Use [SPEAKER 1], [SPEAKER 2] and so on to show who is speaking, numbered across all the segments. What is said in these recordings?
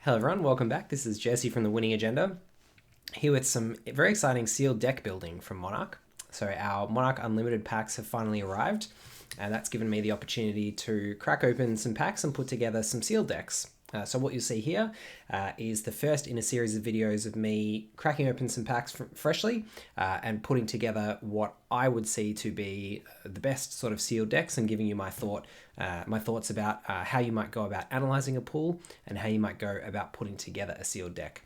[SPEAKER 1] Hello everyone, welcome back. This is Jesse from the Winning Agenda, here with some very exciting sealed deck building from Monarch. So our Monarch Unlimited packs have finally arrived, and that's given me the opportunity to crack open some packs and put together some sealed decks. So what you'll see here is the first in a series of videos of me cracking open some packs freshly and putting together what I would see to be the best sort of sealed decks, and giving you my thoughts about how you might go about analyzing a pool and how you might go about putting together a sealed deck.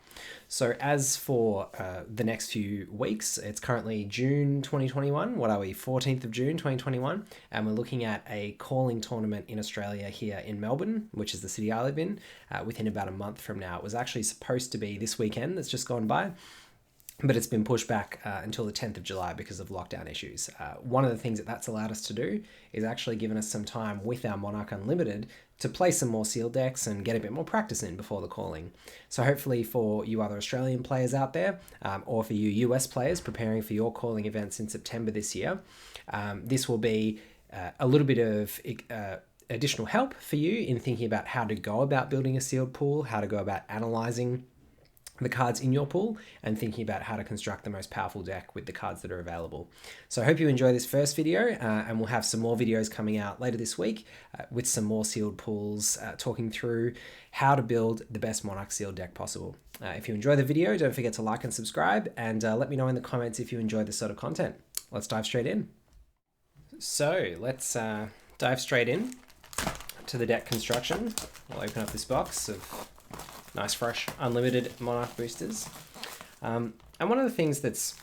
[SPEAKER 1] So as for the next few weeks, it's currently June 2021. What are we? 14th of June 2021. And we're looking at a calling tournament in Australia here in Melbourne, which is the city I live in, within about a month from now. It was actually supposed to be this weekend that's just gone by, but it's been pushed back until the 10th of July because of lockdown issues. One of the things that that's allowed us to do is actually given us some time with our Monarch Unlimited to play some more sealed decks and get a bit more practice in before the calling. So hopefully for you other Australian players out there, or for you US players preparing for your calling events in September this year, this will be a little bit of additional help for you in thinking about how to go about building a sealed pool, how to go about analyzing the cards in your pool, and thinking about how to construct the most powerful deck with the cards that are available. So I hope you enjoy this first video, and we'll have some more videos coming out later this week with some more sealed pools, talking through how to build the best Monarch sealed deck possible. If you enjoy the video, don't forget to like and subscribe, and let me know in the comments if you enjoy this sort of content. Let's dive straight in. So let's dive straight in to the deck construction. I'll open up this box of nice fresh unlimited Monarch boosters. And one of the things that's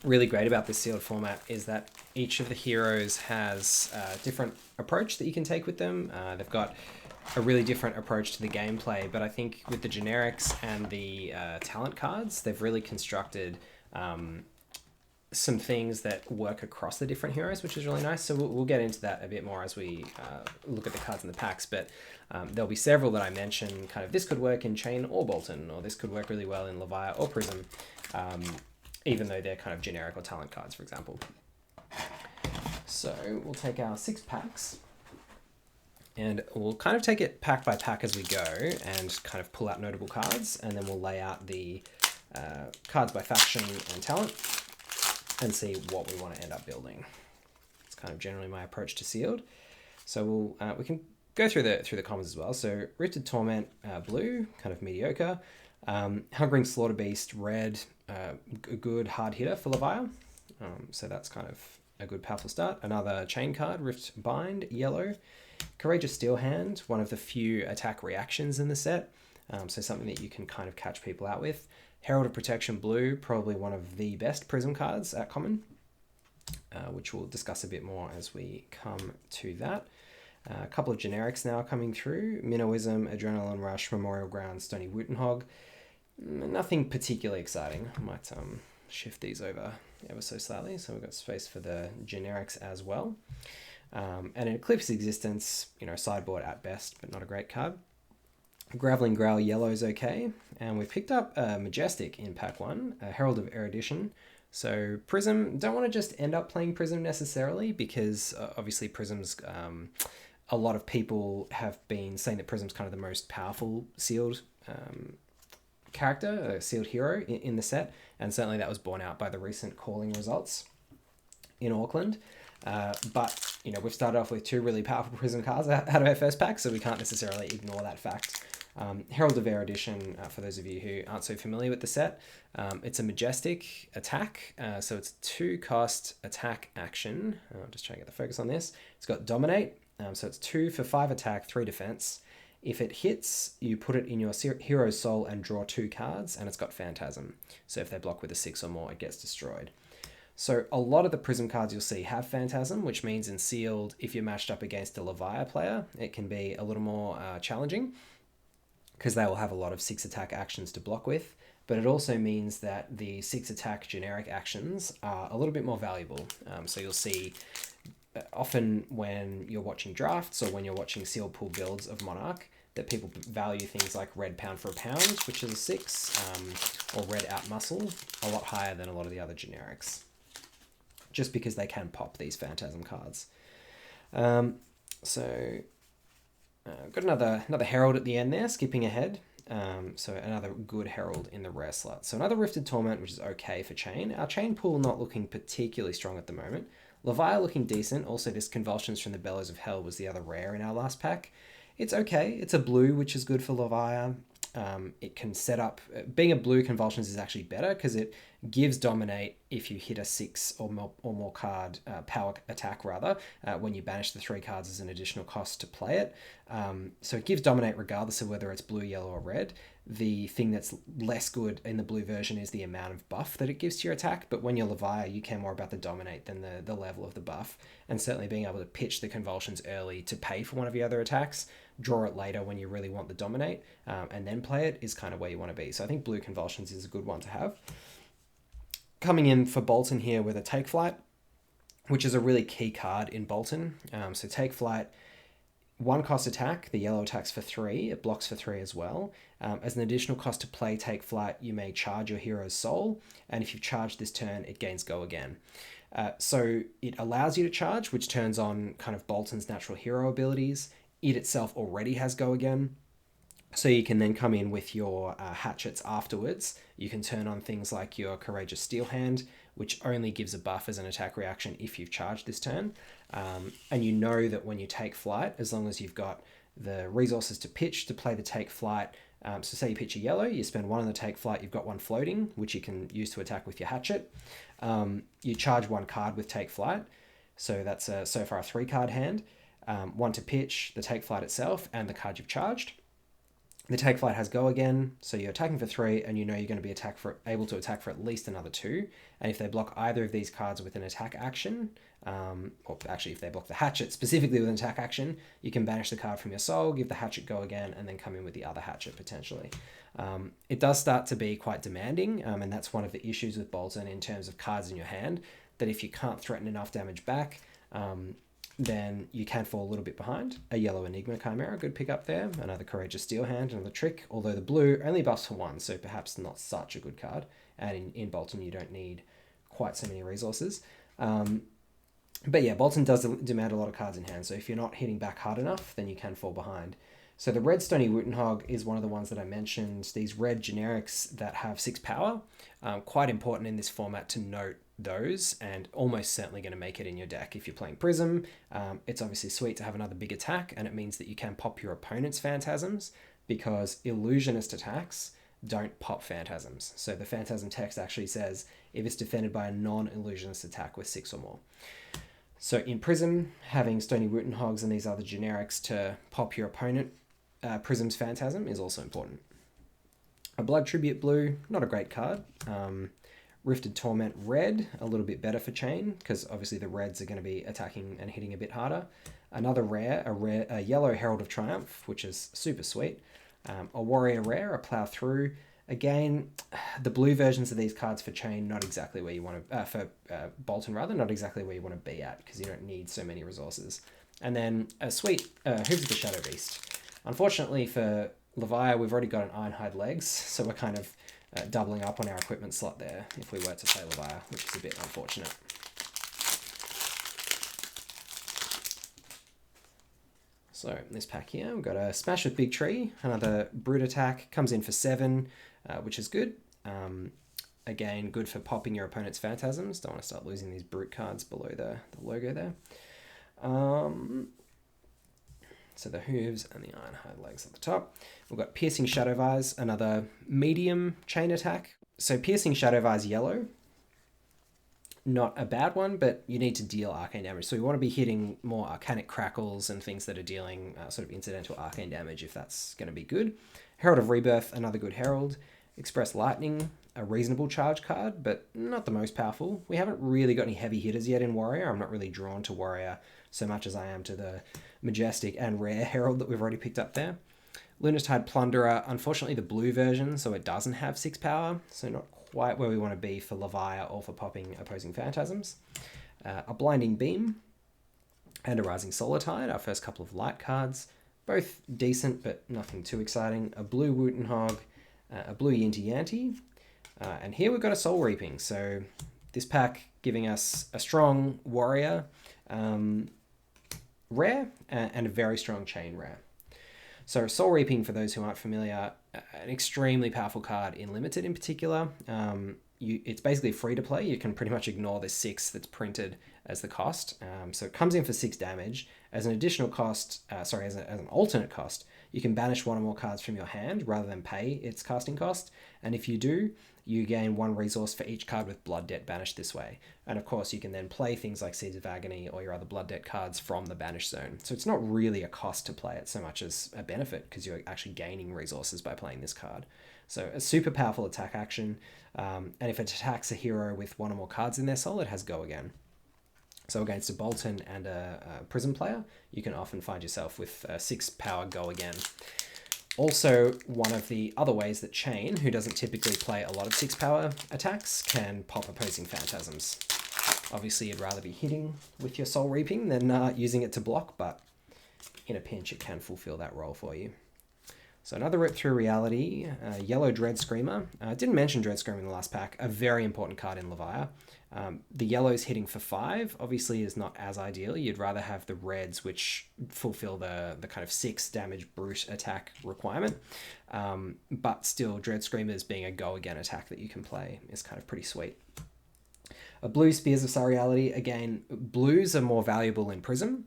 [SPEAKER 1] really great about this sealed format is that each of the heroes has a different approach that you can take with them. They've got a really different approach to the gameplay, but I think with the generics and the talent cards, they've really constructed some things that work across the different heroes, which is really nice. So we'll get into that a bit more as we look at the cards in the packs, but there'll be several that I mention, kind of this could work in Chain or Bolton, or this could work really well in Leviathan or Prism, even though they're kind of generic or talent cards, for example. So we'll take our 6 packs, and we'll kind of take it pack by pack as we go and kind of pull out notable cards, and then we'll lay out the cards by faction and talent and see what we want to end up building. It's kind of generally my approach to sealed. So we can go through the commons as well. So Rifted Torment, blue, kind of mediocre. Hungering Slaughterbeast, red, a good hard hitter for Leviathan. So that's kind of a good powerful start. Another chain card, Rift Bind, yellow. Courageous Steelhand, one of the few attack reactions in the set. So something that you can kind of catch people out with. Herald of Protection, blue, probably one of the best Prism cards at common, which we'll discuss a bit more as we come to that. A couple of generics now coming through. Minnowism, Adrenaline Rush, Memorial Ground, Stony Wootenhog. Nothing particularly exciting. I might shift these over ever so slightly, so we've got space for the generics as well. And an Eclipse Existence, sideboard at best, but not a great card. Graveling Growl, yellow's okay. And we've picked up Majestic in pack 1, Herald of Erudition. So Prism, don't want to just end up playing Prism necessarily, because obviously Prism's, a lot of people have been saying that Prism's kind of the most powerful sealed character, sealed hero in the set. And certainly that was borne out by the recent calling results in Auckland. But, we've started off with 2 really powerful Prism cards out of our first pack, so we can't necessarily ignore that fact. Herald of Erudition, for those of you who aren't so familiar with the set, it's a majestic attack, so it's 2 cost attack action. I'll just try and get the focus on this. It's got Dominate, so it's 2 for 5 attack, 3 defense. If it hits, you put it in your hero's soul and draw 2 cards, and it's got Phantasm. So if they block with a 6 or more, it gets destroyed. So a lot of the Prism cards you'll see have Phantasm, which means in Sealed, if you're matched up against a Leviathan player, it can be a little more challenging, because they will have a lot of 6 attack actions to block with. But it also means that the 6 attack generic actions are a little bit more valuable. So you'll see often when you're watching drafts or when you're watching sealed pool builds of Monarch, that people value things like red pound for a pound, which is a 6, or red out muscle, a lot higher than a lot of the other generics, just because they can pop these Phantasm cards. Got another Herald at the end there, skipping ahead. So another good herald in the rare slot. So another Rifted Torment, which is okay for chain. Our chain pool not looking particularly strong at the moment. Leviah looking decent. Also, this Convulsions from the Bellows of Hell was the other rare in our last pack. It's okay. It's a blue, which is good for Leviah. It can set up... Being a blue, Convulsions is actually better because it gives Dominate if you hit a 6 or more card power attack, rather, when you banish the 3 cards as an additional cost to play it. So it gives Dominate regardless of whether it's blue, yellow, or red. The thing that's less good in the blue version is the amount of buff that it gives to your attack, but when you're Leviah, you care more about the Dominate than the level of the buff, and certainly being able to pitch the Convulsions early to pay for one of your other attacks, draw it later when you really want the Dominate, and then play it is kind of where you want to be. So I think blue Convulsions is a good one to have. Coming in for Boltyn here with a Take Flight, which is a really key card in Boltyn. So Take Flight, 1 cost attack, the yellow attacks for 3, it blocks for 3 as well. As an additional cost to play Take Flight, you may charge your hero's soul, and if you've charged this turn, it gains Go Again. So it allows you to charge, which turns on kind of Boltyn's natural hero abilities. It itself already has Go Again, so you can then come in with your hatchets afterwards. You can turn on things like your Courageous Steel Hand, which only gives a buff as an attack reaction if you've charged this turn. And you know that when you take flight, as long as you've got the resources to pitch to play the Take Flight, so say you pitch a yellow, you spend 1 on the Take Flight, you've got 1 floating, which you can use to attack with your hatchet. You charge 1 card with Take Flight, so that's so far a 3-card hand. 1 to pitch, the Take Flight itself, and the card you've charged. The Take Flight has Go Again, so you're attacking for 3, and you know you're going to be able to attack for at least another 2. And if they block either of these cards with an attack action, or actually if they block the hatchet specifically with an attack action, you can banish the card from your soul, give the hatchet Go Again, and then come in with the other hatchet potentially. It does start to be quite demanding, and that's one of the issues with Boltyn in terms of cards in your hand, that if you can't threaten enough damage back, then you can fall a little bit behind. A yellow Enigma Chimera, good pick up there. Another Courageous Steel Hand, another Trick, although the blue only buffs for 1, so perhaps not such a good card. And in Boltyn, you don't need quite so many resources. But yeah, Boltyn does demand a lot of cards in hand, so if you're not hitting back hard enough, then you can fall behind. So the red Stony Wootenhog is one of the ones that I mentioned, these red generics that have 6 power. Quite important in this format to note those, and almost certainly going to make it in your deck if you're playing Prism. It's obviously sweet to have another big attack, and it means that you can pop your opponent's Phantasms, because illusionist attacks don't pop Phantasms. So the Phantasm text actually says if it's defended by a non-illusionist attack with 6 or more. So in Prism, having Stony Wootenhogs and these other generics to pop your opponent Prism's Phantasm is also important. A Blood Tribute blue, not a great card. Rifted Torment red, a little bit better for chain, because obviously the reds are going to be attacking and hitting a bit harder. Another rare, a yellow Herald of Triumph, which is super sweet. A Warrior rare, a Plow Through. Again, the blue versions of these cards for chain, not exactly where you want to, for Boltyn rather, not exactly where you want to be at, because you don't need so many resources. And then a sweet Hooves of the Shadow Beast. Unfortunately for Leviah, we've already got an Ironhide Legs, so we're kind of doubling up on our equipment slot there if we were to play Leviah, which is a bit unfortunate. So in this pack here, we've got a Smash with Big Tree, another Brute attack, comes in for 7, which is good. Again, good for popping your opponent's Phantasms. Don't want to start losing these Brute cards below the logo there. So the Hooves and the Ironhide Legs at the top. We've got Piercing Shadow Vise, another medium chain attack. So Piercing Shadow Vise yellow, not a bad one, but you need to deal arcane damage. So you want to be hitting more Arcanic Crackles and things that are dealing sort of incidental arcane damage if that's going to be good. Herald of Rebirth, another good Herald. Express Lightning, a reasonable charge card, but not the most powerful. We haven't really got any heavy hitters yet in Warrior. I'm not really drawn to Warrior so much as I am to the Majestic and Rare Herald that we've already picked up there. Lunatide Plunderer, unfortunately the blue version, so it doesn't have 6 power, so not quite where we want to be for Leviah or for popping opposing Phantasms. A Blinding Beam and a Rising Solar Tide, our first couple of light cards. Both decent, but nothing too exciting. A blue Wootenhog, a blue Yinty Yanty, and here we've got a Soul Reaping. So this pack giving us a strong Warrior rare and a very strong chain rare. So Soul Reaping, for those who aren't familiar, an extremely powerful card in Limited in particular. It's basically free to play. You can pretty much ignore the 6 that's printed as the cost. So it comes in for 6 damage. As an additional cost, as an alternate cost, you can banish one or more cards from your hand rather than pay its casting cost. And if you do, you gain 1 resource for each card with Blood Debt banished this way. And of course, you can then play things like Seeds of Agony or your other Blood Debt cards from the banished zone. So it's not really a cost to play it so much as a benefit, because you're actually gaining resources by playing this card. So a super powerful attack action. And if it attacks a hero with 1 or more cards in their soul, it has Go Again. So against a Boltyn and a Prism player, you can often find yourself with 6 power Go Again. Also, one of the other ways that Chain, who doesn't typically play a lot of 6 power attacks, can pop opposing Phantasms. Obviously, you'd rather be hitting with your Soul Reaping than using it to block, but in a pinch, it can fulfill that role for you. So another Rip Through Reality, Yellow Dread Screamer. I didn't mention Dread Screamer in the last pack, a very important card in Levire. The yellows hitting for 5 obviously is not as ideal. You'd rather have the reds, which fulfill the kind of 6 damage brute attack requirement. But still, Dread Screamers being a Go Again attack that you can play is kind of pretty sweet. A blue Spears of Surreality. Again, blues are more valuable in Prism.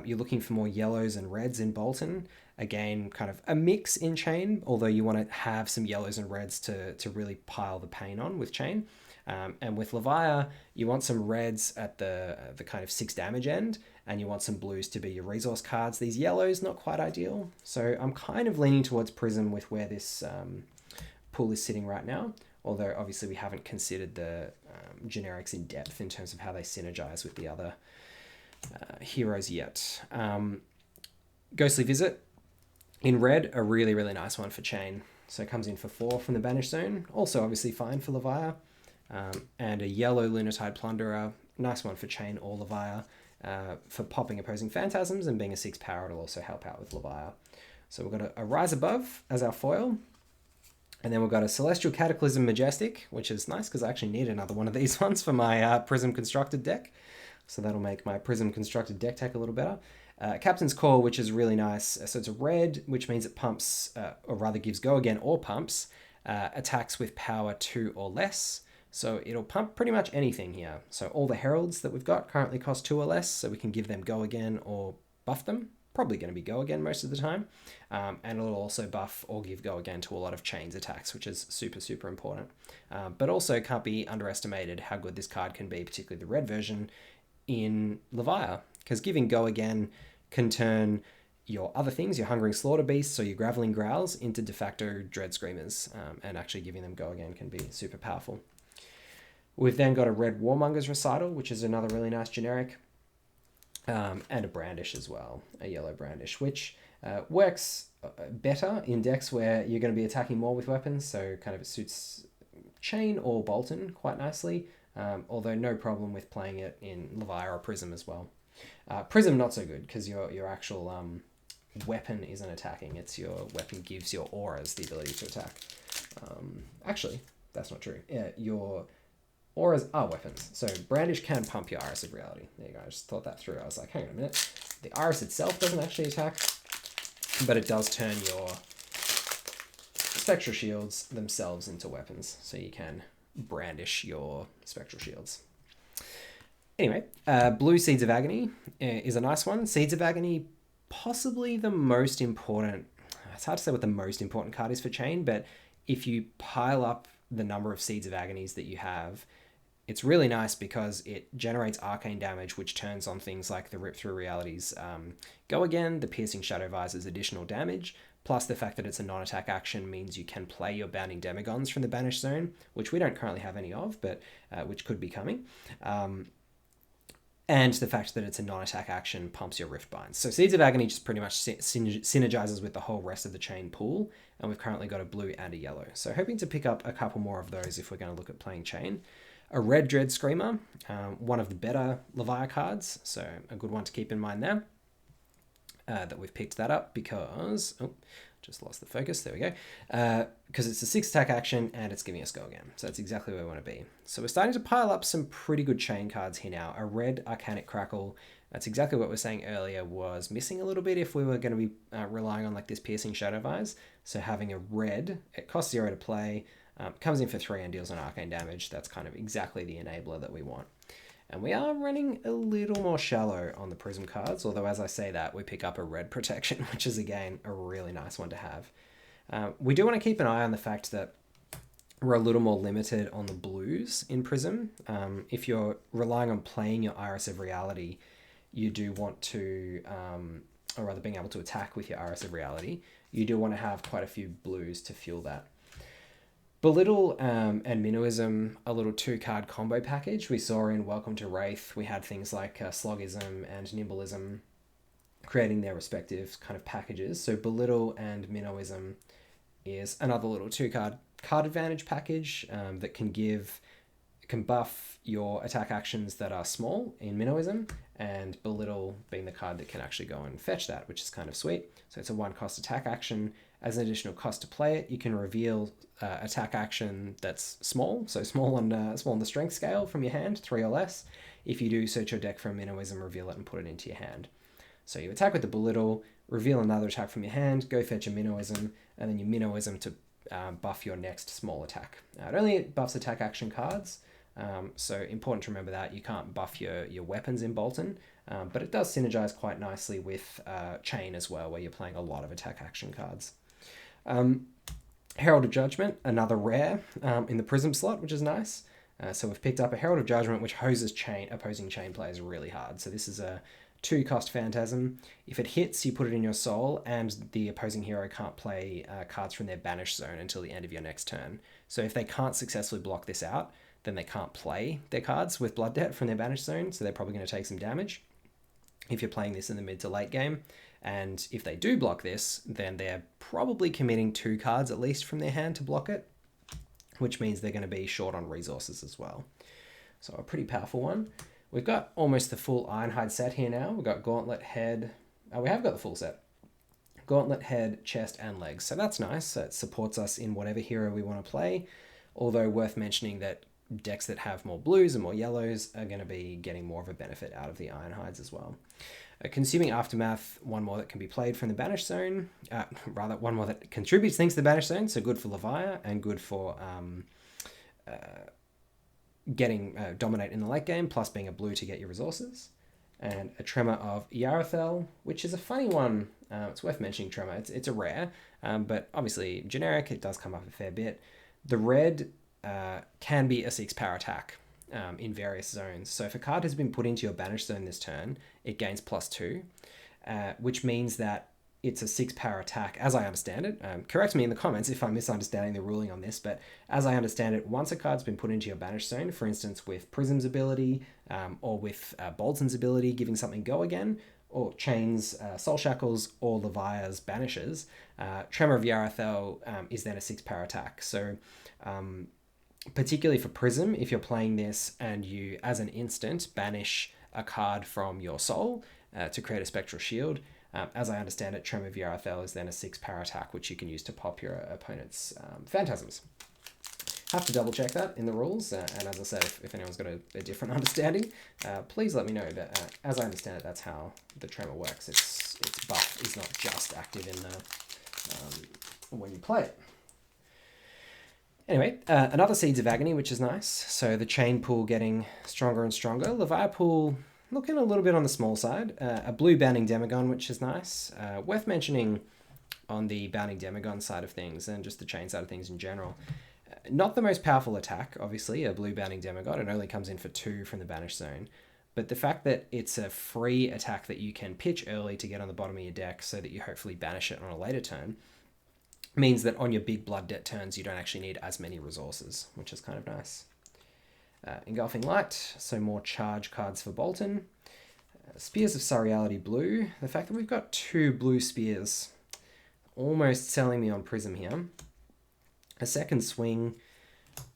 [SPEAKER 1] You're looking for more yellows and reds in Boltyn. Again, kind of a mix in Chain, although you want to have some yellows and reds to really pile the pain on with Chain. And with Levire, you want some reds at the kind of 6 damage end, and you want some blues to be your resource cards. These yellows, not quite ideal. So I'm kind of leaning towards Prism with where this pool is sitting right now, although obviously we haven't considered the generics in depth in terms of how they synergize with the other heroes yet. Ghostly Visit. In red, a really, really nice one for Chain. So it comes in for 4 from the Banished Zone. Also obviously fine for Levire. And a yellow Lunatide Plunderer. Nice one for Chain or Levire. For popping opposing Phantasms and being a 6 power, it'll also help out with Levire. So we've got a Rise Above as our foil. And then we've got a Celestial Cataclysm Majestic, which is nice because I actually need another one of these ones for my Prism Constructed deck. So that'll make my Prism Constructed deck tech a little better. Captain's Call, which is really nice. So it's a red, which means it pumps, or rather gives Go Again or pumps, attacks with power 2 or less. So it'll pump pretty much anything here. So all the Heralds that we've got currently cost 2 or less, so we can give them Go Again or buff them. Probably going to be Go Again most of the time. And it'll also buff or give Go Again to a lot of Chains attacks, which is super, super important. But also can't be underestimated how good this card can be, particularly the red version, in Levire. Because giving Go Again can turn your other things, your Hungering Slaughter Beasts or your Graveling Growls, into de facto Dread Screamers. And actually giving them Go Again can be super powerful. We've then got a red Warmonger's Recital, which is another really nice generic. And a Brandish as well, a yellow Brandish, which works better in decks where you're going to be attacking more with weapons, so kind of it suits Chain or Boltyn quite nicely, although no problem with playing it in Levire or Prism as well. Prism not so good, because your actual weapon isn't attacking, it's your weapon gives your auras the ability to attack. Actually, that's not true. Your auras are weapons. So Brandish can pump your Iris of Reality. There you go. I just thought that through. I was like, hang on a minute. The Iris itself doesn't actually attack, but it does turn your Spectral Shields themselves into weapons. So you can brandish your Spectral Shields. Anyway, blue Seeds of Agony is a nice one. Seeds of Agony, possibly the most important. It's hard to say what the most important card is for Chain, but if you pile up the number of Seeds of Agonies that you have, it's really nice because it generates arcane damage, which turns on things like the Rip Through Realities Go Again, the Piercing Shadow Visor's additional damage, plus the fact that it's a non-attack action means you can play your Bounding Demigons from the Banished Zone, which we don't currently have any of, but which could be coming. And the fact that it's a non-attack action pumps your Rift Binds. So Seeds of Agony just pretty much synergizes with the whole rest of the Chain pool, and we've currently got a blue and a yellow. So hoping to pick up a couple more of those if we're going to look at playing Chain. A red Dread Screamer, one of the better Levire cards, so a good one to keep in mind there. That we've picked that up because Just lost the focus. There we go. Because it's a 6 attack action and it's giving us go again. So that's exactly where we want to be. So we're starting to pile up some pretty good chain cards here now. A red Arcanic Crackle. That's exactly what we were saying earlier was missing a little bit if we were going to be relying on like this Piercing Shadow Vise. So having a red, it costs 0 to play, comes in for 3 and deals an arcane damage. That's kind of exactly the enabler that we want. And we are running a little more shallow on the Prism cards, although as I say that, we pick up a red protection, which is again a really nice one to have. We do want to keep an eye on the fact that we're a little more limited on the blues in Prism. If you're relying on playing your Iris of Reality, you do want to, or rather being able to attack with your Iris of Reality, you do want to have quite a few blues to fuel that. Belittle and Minnowism, a little 2-card combo package. We saw in Welcome to Wraith, we had things like Slogism and Nimbleism creating their respective kind of packages. So Belittle and Minnowism is another little 2-card card advantage package that can buff your attack actions that are small in Minnowism, and Belittle being the card that can actually go and fetch that, which is kind of sweet. So it's a 1-cost attack action. As an additional cost to play it, you can reveal attack action that's small, so small on the strength scale from your hand, 3 or less. If you do, search your deck for a Minnowism, reveal it, and put it into your hand. So you attack with the Belittle, reveal another attack from your hand, go fetch a Minnowism, and then you Minnowism to buff your next small attack. It only buffs attack action cards, so important to remember that. You can't buff your weapons in Boltyn, but it does synergize quite nicely with Chain as well, where you're playing a lot of attack action cards. Herald of Judgment, another rare in the Prism slot, which is nice. So we've picked up a Herald of Judgment, which hoses opposing chain players really hard. So this is a 2-cost Phantasm. If it hits, you put it in your soul, and the opposing hero can't play cards from their banished zone until the end of your next turn. So if they can't successfully block this out, then they can't play their cards with Blood Debt from their banished zone, so they're probably going to take some damage if you're playing this in the mid to late game. And if they do block this, then they're probably committing 2 cards at least from their hand to block it, which means they're going to be short on resources as well. So a pretty powerful one. We've got almost the full Ironhide set here now. We've got Gauntlet, Head. We have got the full set. Gauntlet, Head, Chest, and Legs. So that's nice. It supports us in whatever hero we want to play. Although worth mentioning that decks that have more blues and more yellows are going to be getting more of a benefit out of the Ironhides as well. Consuming Aftermath, one more that can be played from the banished zone. Rather, one more that contributes things to the banished zone, so good for Leviah and good for getting Dominate in the late game, plus being a blue to get your resources. And a Tremor of Yarethel, which is a funny one. It's worth mentioning Tremor. It's a rare, but obviously generic. It does come up a fair bit. The red can be a 6 power attack in various zones. So if a card has been put into your banished zone this turn, it gains +2, which means that it's a 6 power attack, as I understand it. Correct me in the comments if I'm misunderstanding the ruling on this, but as I understand it, once a card's been put into your banished zone, for instance with Prism's ability, or with Boltyn's ability giving something go again, or Chain's Soul Shackles, or Leviah's banishes, Tremor of Yarethel is then a 6 power attack. So particularly for Prism, if you're playing this and you, as an instant, banish a card from your soul to create a Spectral Shield, as I understand it, Tremor of Yarethel is then a 6 power attack, which you can use to pop your opponent's Phantasms. Have to double check that in the rules, and as I said, if anyone's got a different understanding, please let me know. But as I understand it, that's how the Tremor works. Its buff is not just active in the when you play it. Anyway, another Seeds of Agony, which is nice. So the chain pool getting stronger and stronger. Leviah pool looking a little bit on the small side. A blue Bounding Demagon, which is nice. Worth mentioning on the Bounding Demagon side of things, and just the chain side of things in general. Not the most powerful attack, obviously, a blue Bounding Demagon. It only comes in for 2 from the banished zone. But the fact that it's a free attack that you can pitch early to get on the bottom of your deck so that you hopefully banish it on a later turn means that on your big Blood Debt turns, you don't actually need as many resources, which is kind of nice. Engulfing Light, so more charge cards for Boltyn. Spears of Surreality blue. The fact that we've got 2 blue spears almost selling me on Prism here. A second swing.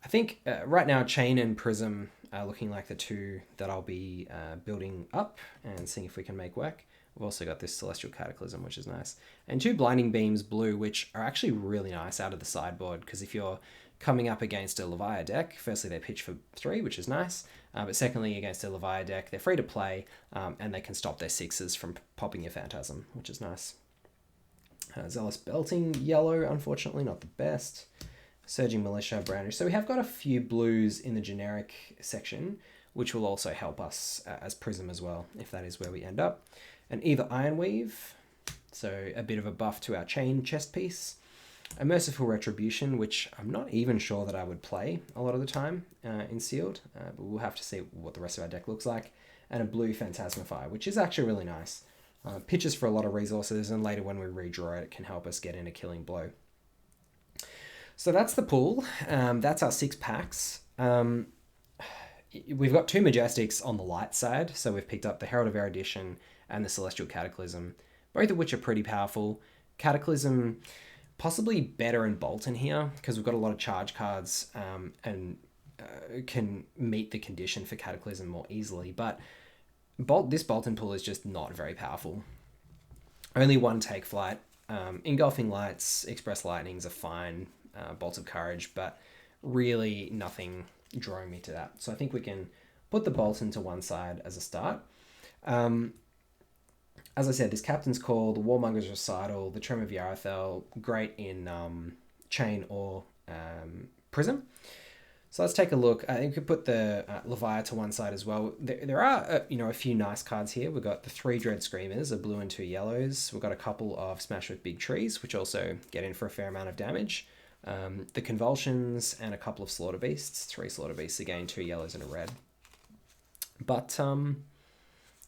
[SPEAKER 1] I think right now Chain and Prism are looking like the 2 that I'll be building up and seeing if we can make work. We've also got this Celestial Cataclysm, which is nice. And 2 Blinding Beams blue, which are actually really nice out of the sideboard, because if you're coming up against a Levia deck, firstly they pitch for 3, which is nice, but secondly against a Levia deck, they're free to play, and they can stop their 6s from popping your Phantasm, which is nice. Zealous Belting, yellow, unfortunately not the best. Surging Militia, brownish. So we have got a few blues in the generic section, which will also help us as Prism as well, if that is where we end up. And either Ironweave, so a bit of a buff to our chain chest piece. A Merciful Retribution, which I'm not even sure that I would play a lot of the time in Sealed, but we'll have to see what the rest of our deck looks like. And a blue Phantasmify, which is actually really nice. Pitches for a lot of resources, and later when we redraw it, it can help us get in a killing blow. So that's the pool. That's our 6 packs. We've got 2 Majestics on the light side, so we've picked up the Herald of Erudition and the Celestial Cataclysm, both of which are pretty powerful. Cataclysm possibly better in Bolton here, because we've got a lot of charge cards and can meet the condition for Cataclysm more easily, but this Bolton pool is just not very powerful. Only 1 Take Flight. Engulfing Lights, Express Lightnings are fine, Bolts of Courage, but really nothing drawing me to that. So I think we can put the Bolton to one side as a start. As I said, this Captain's Call, the Warmonger's Recital, the Trem of Yarathel, great in Chain or Prism. So let's take a look. I think we could put the Levia to one side as well. There are a few nice cards here. We've got the 3 Dread Screamers, a blue and 2 yellows. We've got a couple of Smash with Big Trees, which also get in for a fair amount of damage. The Convulsions and a couple of Slaughter Beasts. 3 Slaughter Beasts again, 2 yellows and a red. But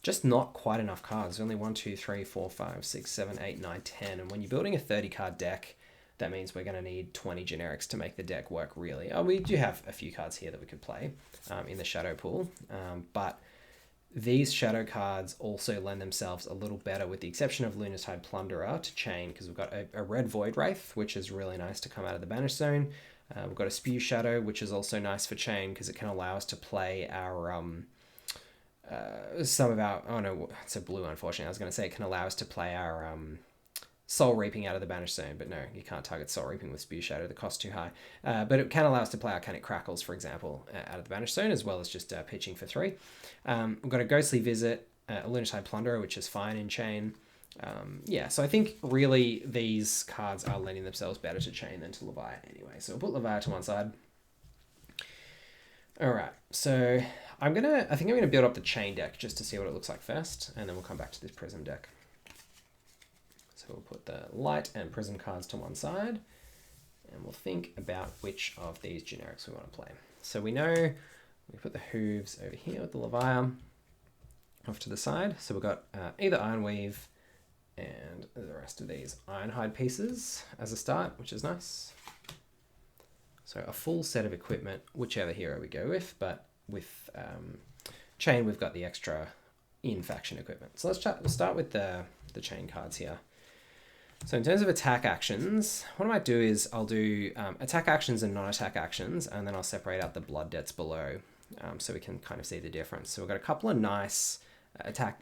[SPEAKER 1] just not quite enough cards. Only 1, 2, 3, 4, 5, 6, 7, 8, 9, 10. And when you're building a 30 card deck, that means we're going to need 20 generics to make the deck work, really. We do have a few cards here that we could play in the Shadow pool, but these Shadow cards also lend themselves a little better, with the exception of Lunatide Plunderer, to Chain, because we've got a red Void Wraith, which is really nice to come out of the Banish Zone. We've got a Spew Shadow, which is also nice for Chain, because it can allow us to play our... some of our... Oh no, it's a blue, unfortunately. I was going to say it can allow us to play our... Soul Reaping out of the Banished Zone, but no, you can't target Soul Reaping with Spew Shadow, the cost's too high. But it can allow us to play Arcanic Crackles, for example, out of the Banished Zone, as well as just pitching for 3. We've got a Ghostly Visit, a Lunatide Plunderer, which is fine in Chain. Yeah, so I think really these cards are lending themselves better to Chain than to Levia anyway. So we'll put Levia to one side. Alright, so I think I'm gonna build up the Chain deck just to see what it looks like first, and then we'll come back to this Prism deck. So we'll put the Light and Prism cards to one side, and we'll think about which of these generics we want to play. So we know we put the Hooves over here with the Levia off to the side. So we've got either Ironweave and the rest of these Ironhide pieces as a start, which is nice. So a full set of equipment, whichever hero we go with, but with Chain we've got the extra in-faction equipment. So let's start with the Chain cards here. So in terms of attack actions, what I might do is I'll do attack actions and non-attack actions, and then I'll separate out the blood debts below so we can kind of see the difference. So we've got a couple of nice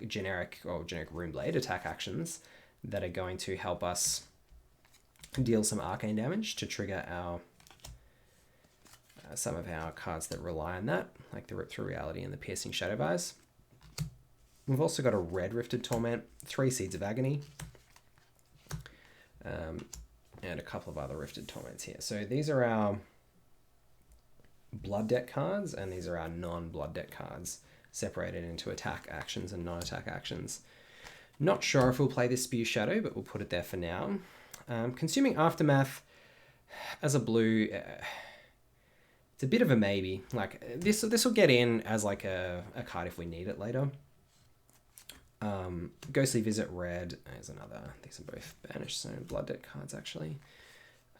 [SPEAKER 1] generic Runeblade attack actions that are going to help us deal some arcane damage to trigger our some of our cards that rely on that, like the Rip Through Reality and the Piercing Shadow Vise. We've also got a red Rifted Torment, 3 Seeds of Agony, and a couple of other Rifted Torments here. So these are our blood deck cards, and these are our non-blood deck cards, separated into attack actions and non-attack actions. Not sure if we'll play this Spew Shadow, but we'll put it there for now. Consuming Aftermath as a blue, it's a bit of a maybe. Like this will get in as like a card if we need it later. Ghostly Visit red is another. These are both Banished Zone blood deck cards actually.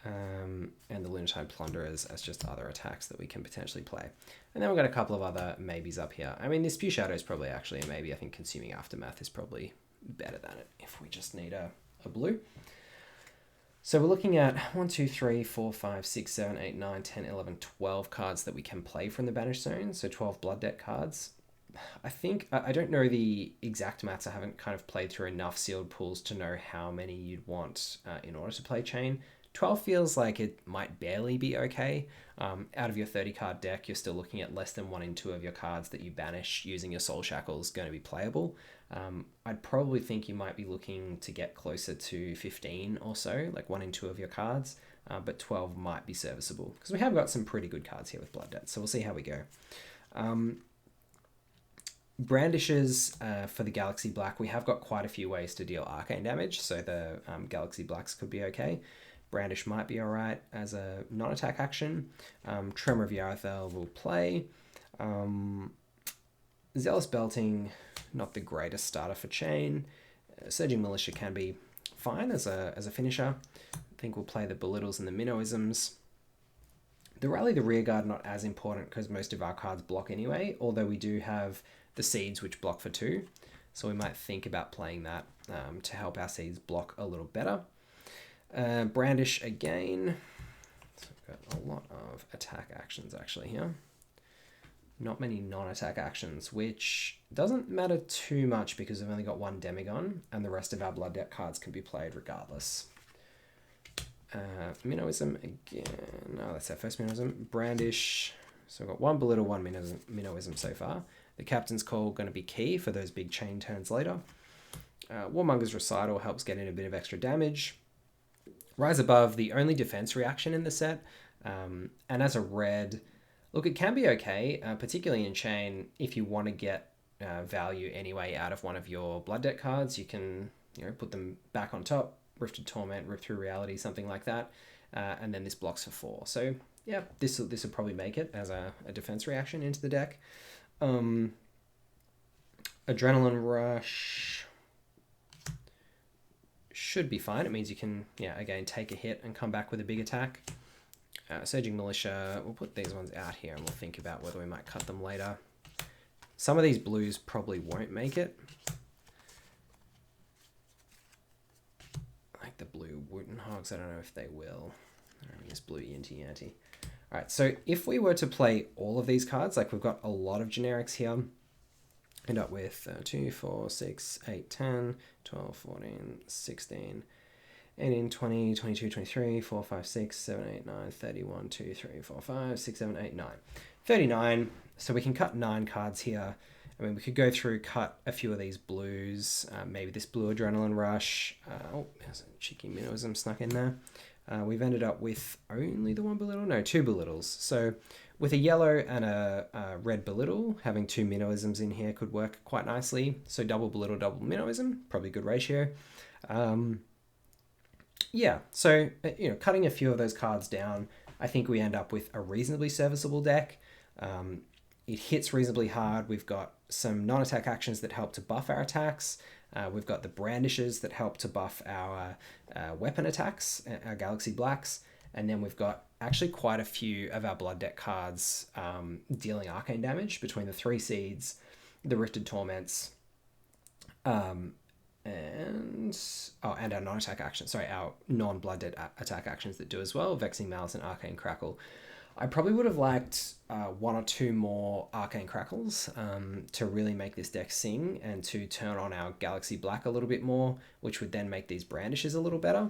[SPEAKER 1] And the Lunatide Plunderers as just other attacks that we can potentially play. And then we've got a couple of other maybes up here. I mean, this Spew Shadow is probably actually a maybe. I think Consuming Aftermath is probably better than it if we just need a blue. So we're looking at 1, 2, 3, 4, 5, 6, 7, 8, 9, 10, 11, 12 cards that we can play from the Banished Zone. So 12 blood deck cards. I think I don't know the exact maths. I haven't kind of played through enough sealed pools to know how many you'd want in order to play chain. 12 feels like it might barely be okay. Out of your 30 card deck, you're still looking at less than 1 in 2 of your cards that you banish using your Soul Shackles going to be playable. I'd probably think you might be looking to get closer to 15 or so, like 1 in 2 of your cards, but 12 might be serviceable because we have got some pretty good cards here with Blood Debt, so we'll see how we go. Brandishes for the Galaxy Black, we have got quite a few ways to deal arcane damage, so the Galaxy Blacks could be okay. Brandish might be alright as a non-attack action. Tremor of Yarathel will play. Zealous Belting, not the greatest starter for chain. Surging Militia can be fine as a finisher. I think we'll play the Belittles and the Minnowisms. The Rally the Rearguard, not as important because most of our cards block anyway, although we do have the Seeds which block for 2. So we might think about playing that to help our Seeds block a little better. Brandish again. So we've got a lot of attack actions actually here. Not many non-attack actions, which doesn't matter too much because we've only got 1 Demigon and the rest of our Blood Debt cards can be played regardless. Minnowism again. Oh, that's our first Minnowism. Brandish. So we've got 1 Belittle, 1 Minnowism so far. The Captain's Call going to be key for those big chain turns later. Warmonger's Recital helps get in a bit of extra damage. Rise Above, the only defense reaction in the set. And as a red, look, it can be okay, particularly in chain. If you want to get value anyway out of one of your Blood Debt cards, you can put them back on top, Rifted Torment, Rip Through Reality, something like that. And then this blocks for 4. So yeah, this will probably make it as a defense reaction into the deck. Adrenaline Rush should be fine. It means you can, again, take a hit and come back with a big attack. Surging Militia, we'll put these ones out here and we'll think about whether we might cut them later. Some of these blues probably won't make it. Like the blue Wooten Hogs, I don't know if they will. This blue Yinty Yanty. Alright, so if we were to play all of these cards, like we've got a lot of generics here, end up with 2, 4, 6, 8, 10, 12, 14, 16, 18, 20, 22, 23, 4, 5, 6, 7, 8, 9, 31, 2, 3, 4, 5, 6, 7, 8, 9. 39, so we can cut 9 cards here. I mean, we could go through, cut a few of these blues, maybe this blue Adrenaline Rush. Oh, there's a cheeky Minnowism snuck in there. We've ended up with only the 1 Belittle? No, 2 Belittles. So with a yellow and a red Belittle, having 2 Minnowisms in here could work quite nicely. So double Belittle, double Minnowism, probably a good ratio. Yeah, so, cutting a few of those cards down, I think we end up with a reasonably serviceable deck. It hits reasonably hard. We've got some non-attack actions that help to buff our attacks. We've got the Brandishes that help to buff our weapon attacks, our Galaxy Blacks. And then we've got actually quite a few of our Blood Debt cards dealing arcane damage between the 3 Seeds, the Rifted Torments, and our non-attack actions. Sorry, our non-Blood Debt attack actions that do as well, Vexing Malice and Arcane Crackle. I probably would have liked 1 or 2 more Arcane Crackles to really make this deck sing and to turn on our Galaxy Black a little bit more, which would then make these Brandishes a little better.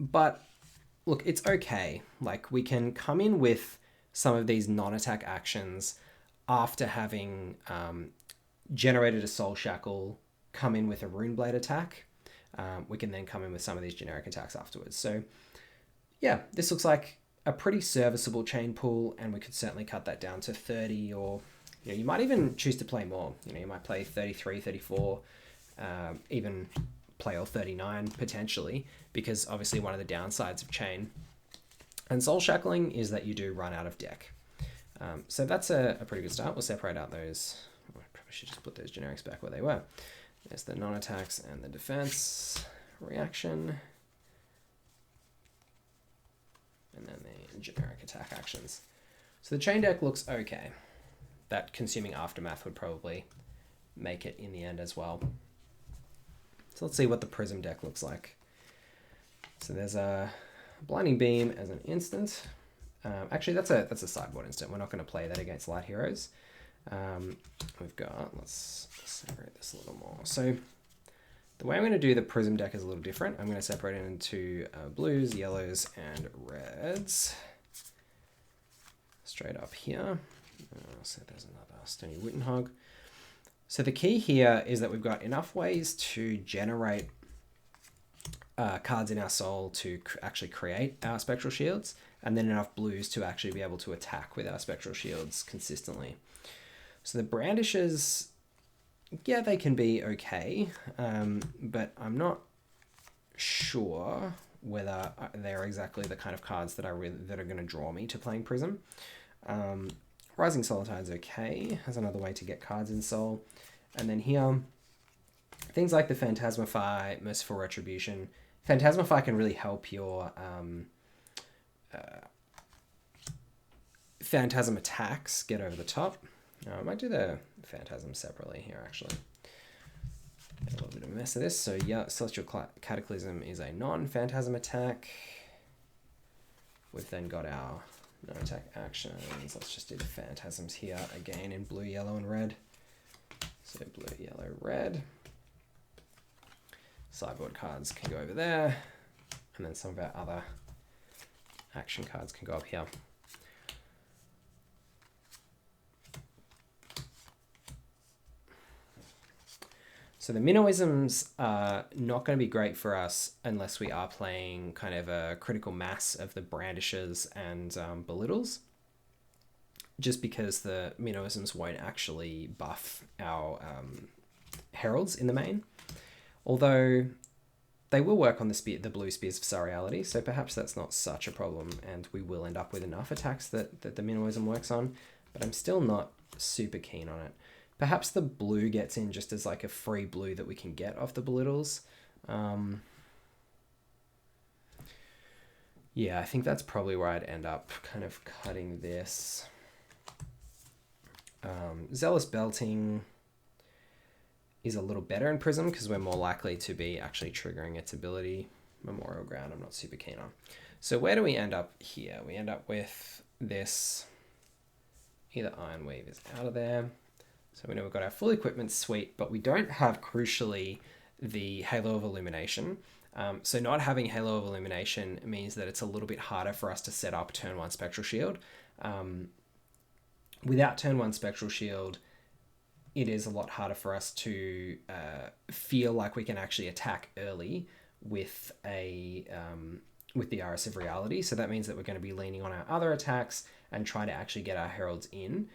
[SPEAKER 1] But look, it's okay. Like, we can come in with some of these non-attack actions after having generated a Soul Shackle, come in with a Runeblade attack. We can then come in with some of these generic attacks afterwards. So yeah, this looks like a pretty serviceable chain pool, and we could certainly cut that down to 30, or you might even choose to play more. You might play 33, 34, even play all 39 potentially, because obviously one of the downsides of chain and soul shackling is that you do run out of deck. So that's a pretty good start. We'll separate out those. I probably should just put those generics back where they were. There's the non-attacks and the defense reaction. And then the generic attack actions. So the chain deck looks okay. That Consuming Aftermath would probably make it in the end as well. So let's see what the Prism deck looks like. So there's a Blinding Beam as an instant. Actually, that's a sideboard instant. We're not going to play that against Light Heroes. We've got, let's separate this a little more. So the way I'm going to do the prism deck is a little different. I'm going to separate it into blues, yellows, and reds. Straight up here. So there's another Stony Wittenhog. So the key here is that we've got enough ways to generate cards in our soul to actually create our spectral shields, and then enough blues to actually be able to attack with our spectral shields consistently. So the brandishes, yeah, they can be okay, but I'm not sure whether they're exactly the kind of cards that are going to draw me to playing Prism. Rising Solitide's okay as another way to get cards in Soul. And then here, things like the Phantasmify, Merciful Retribution. Phantasmify can really help your Phantasm attacks get over the top. I might do the Phantasm separately here, actually. Get a little bit of a mess of this. So yeah, Celestial Cataclysm is a non-Phantasm attack. We've then got our no-attack actions. Let's just do the Phantasms here, again in blue, yellow, and red. So blue, yellow, red. Sideboard cards can go over there. And then some of our other action cards can go up here. So the Minnowisms are not going to be great for us unless we are playing kind of a critical mass of the Brandishes and Belittles, just because the Minnowisms won't actually buff our Heralds in the main, although they will work on the blue Spears of Surreality, so perhaps that's not such a problem, and we will end up with enough attacks that the Minnowism works on, but I'm still not super keen on it. Perhaps the blue gets in just as like a free blue that we can get off the Belittles. Yeah, I think that's probably where I'd end up kind of cutting this. Zealous Belting is a little better in Prism because we're more likely to be actually triggering its ability. Memorial Ground I'm not super keen on. So where do we end up here? We end up with this. Either Ironweave is out of there. So we know we've got our full equipment suite, but we don't have, crucially, the Halo of Illumination. So not having Halo of Illumination means that it's a little bit harder for us to set up turn 1 Spectral Shield. Without turn 1 Spectral Shield, it is a lot harder for us to feel like we can actually attack early with the Iris of Reality. So that means that we're going to be leaning on our other attacks and trying to actually get our Heralds in.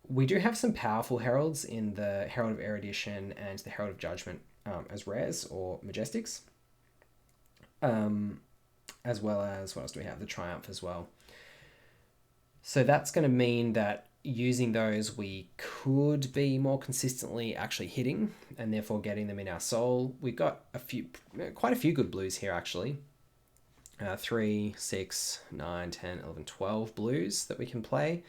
[SPEAKER 1] We do have some powerful Heralds in the Herald of Erudition and the Herald of Judgment as rares or majestics. As well as, what else do we have? The Triumph as well. So that's going to mean that using those, we could be more consistently actually hitting and therefore getting them in our soul. We've got quite a few good blues here, actually. 3, 6, 9, 10, 11, 12 blues that we can play.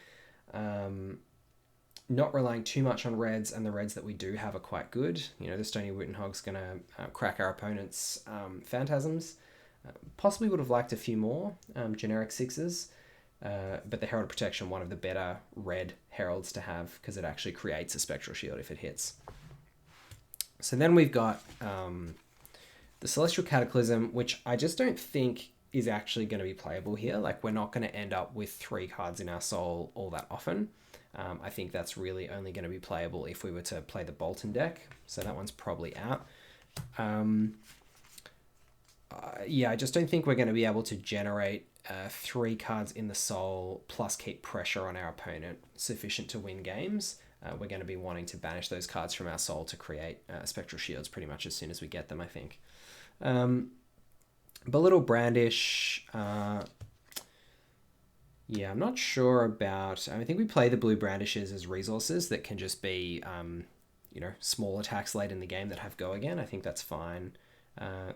[SPEAKER 1] Not relying too much on reds, and the reds that we do have are quite good. You know, the Stony Wittenhog's going to crack our opponent's Phantasms. Possibly would have liked a few more generic 6s, but the Herald of Protection, one of the better red Heralds to have, because it actually creates a Spectral Shield if it hits. So then we've got the Celestial Cataclysm, which I just don't think is actually going to be playable here. Like, we're not going to end up with 3 cards in our soul all that often. I think that's really only going to be playable if we were to play the Bolton deck. So that one's probably out. Yeah, I just don't think we're going to be able to generate 3 cards in the soul plus keep pressure on our opponent sufficient to win games. We're going to be wanting to banish those cards from our soul to create Spectral Shields pretty much as soon as we get them, I think. Belittle Brandish... yeah, I'm not sure about... I think we play the blue Brandishes as resources that can just be, you know, small attacks late in the game that have go again. I think that's fine.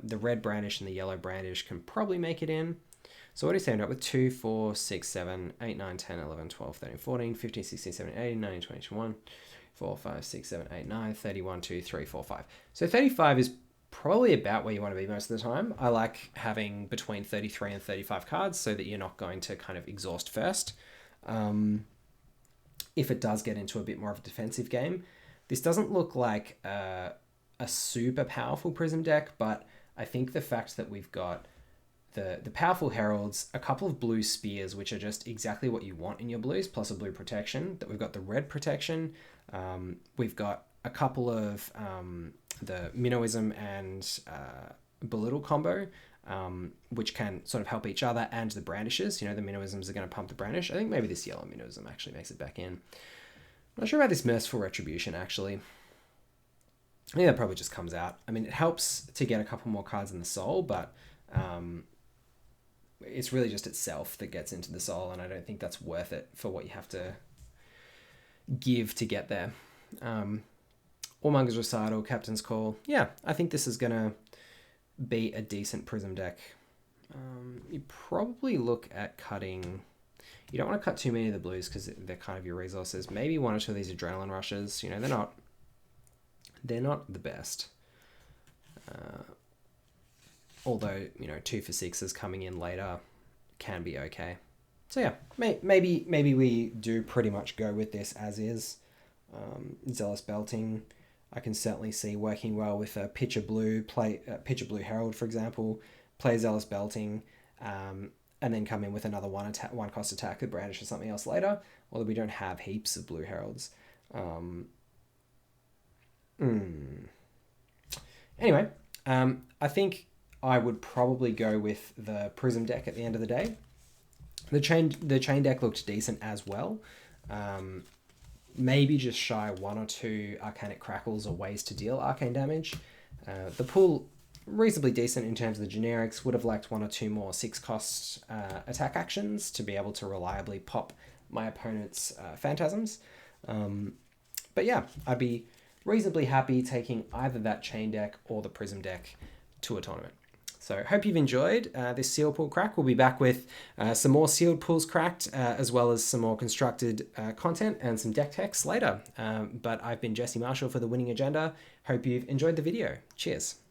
[SPEAKER 1] The red Brandish and the yellow Brandish can probably make it in. So what do you say? End up with 2, 4, 6, 7, 8, 9, 10, 11, 12, 13, 14, 15, 16, 17, 18, 19, 20, 21, 4, 5, 6, 7, 8, 9, 31, 2, 3, 4, 5. So 35 is probably about where you want to be most of the time. I like having between 33 and 35 cards so that you're not going to kind of exhaust first. if it does get into a bit more of a defensive game. This doesn't look like a super powerful Prism deck, but I think the fact that we've got the powerful Heralds, a couple of blue Spears, which are just exactly what you want in your blues, plus a blue protection, that we've got the red protection, we've got a couple of the Minnowism and Belittle combo, which can sort of help each other, and the Brandishes. You know, the Minnowisms are going to pump the Brandish. I think maybe this yellow Minnowism actually makes it back in. I'm not sure about this Merciful Retribution, actually. I think that probably just comes out. I mean, it helps to get a couple more cards in the soul, but it's really just itself that gets into the soul, and I don't think that's worth it for what you have to give to get there. Warmonger's Recital, Captain's Call. Yeah, I think this is going to be a decent Prism deck. You probably look at cutting... You don't want to cut too many of the blues because they're kind of your resources. Maybe one or two of these Adrenaline Rushes. You know, they're not the best. Although, you know, 2 for 6s coming in later can be okay. So yeah, maybe we do pretty much go with this as is. Zealous Belting, I can certainly see working well with a Pitcher Blue Blue Herald, for example. Play Zealous Belting, and then come in with another one cost attack with Brandish or something else later. Although we don't have heaps of Blue Heralds. Anyway, I think I would probably go with the Prism deck at the end of the day. The chain deck looked decent as well. Maybe just shy 1 or 2 Arcanic Crackles or ways to deal arcane damage. The pool, reasonably decent in terms of the generics. Would have liked 1 or 2 more 6-cost attack actions to be able to reliably pop my opponent's Phantasms. But yeah, I'd be reasonably happy taking either that chain deck or the Prism deck to a tournament. So hope you've enjoyed this sealed pool crack. We'll be back with some more sealed pools cracked, as well as some more constructed content and some deck techs later. But I've been Jesse Marshall for The Winning Agenda. Hope you've enjoyed the video. Cheers.